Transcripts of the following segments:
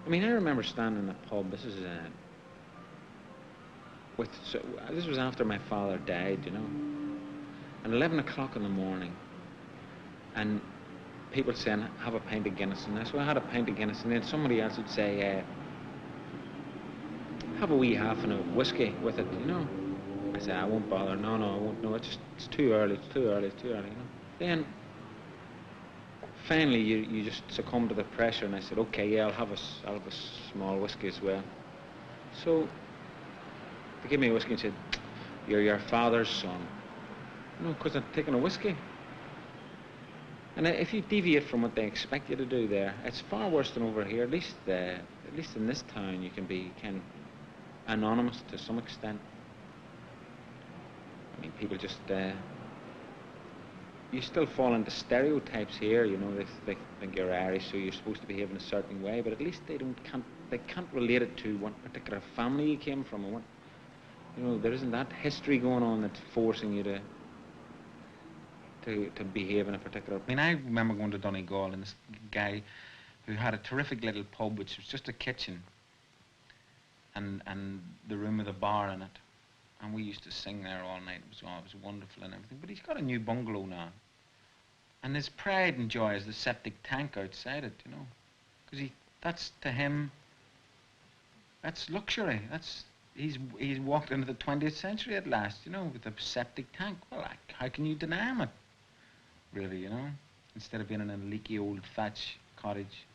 I mean, I remember standing in a pub. This is this was after my father died, you know, and 11 o'clock in the morning, and people saying, have a pint of Guinness. And so I had a pint of Guinness, and then somebody else would say, have a wee half and a whiskey with it, you know. I said, I won't bother. No, I won't. No, it's too early. It's too early. It's too early, you know. Then finally you just succumb to the pressure, and I said, okay, yeah, I'll have a small whiskey as well. So they gave me a whiskey and said, you're your father's son. You know, because I'm taking a whiskey. And if you deviate from what they expect you to do there, it's far worse than over here. At least in this town, you can be kind of anonymous to some extent. I mean, people just you still fall into stereotypes here. You know, they think you're Irish, so you're supposed to behave in a certain way. But at least they can't relate it to what particular family you came from, or what. You know, there isn't that history going on that's forcing you to behave in a particular... I mean, I remember going to Donegal, and this guy who had a terrific little pub, which was just a kitchen and the room with a bar in it. And we used to sing there all night. It was wonderful and everything. But he's got a new bungalow now. And his pride and joy is the septic tank outside it, you know. Because that's, to him, that's luxury. He's walked into the 20th century at last, you know, with a septic tank. Well, how can you deny him it? Really, you know, instead of being in a leaky old thatch cottage.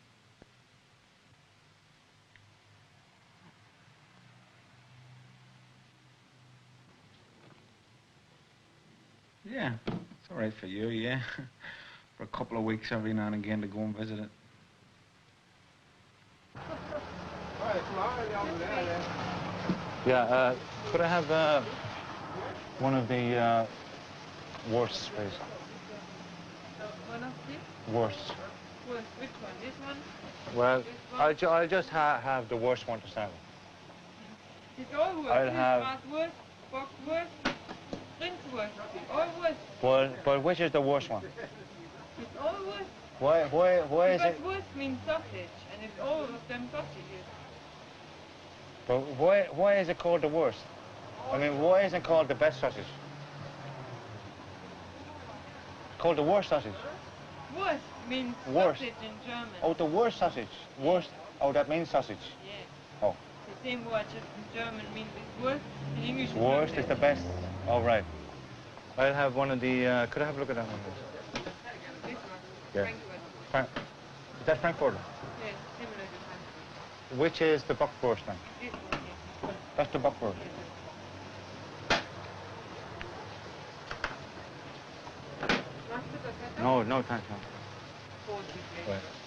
Yeah, it's all right for you, yeah. For a couple of weeks every now and again to go and visit it. Yeah, could I have one of the worsts, please? One of these? Worst. Worst, which one? This one? Well, This one? I'll just have the worst one to start with. It's all worst. I'll have... Worst, box worst, drinks worst, all worst. But which is the worst one? It's all worst. Why is it... Because worst means sausage, and it's all of them sausages. But why is it called the worst? I mean, why isn't it called the best sausage? It's called the worst sausage. Worst means Worst. sausage in German. Oh, the worst sausage. Worst. Oh, that means sausage. Yes. Oh. The same word, just in German means it's worst. In English it's Worst is the best. Oh, right. Yeah. I'll have one of the... could I have a look at that one, please? This one? Yeah. Frankfurt. Is that Frankfurt? Yes, similar to Frankfurt. Which is the buckwurst then? This one, yes. That's the buckwurst. No, thanks, no. 40 places. Right.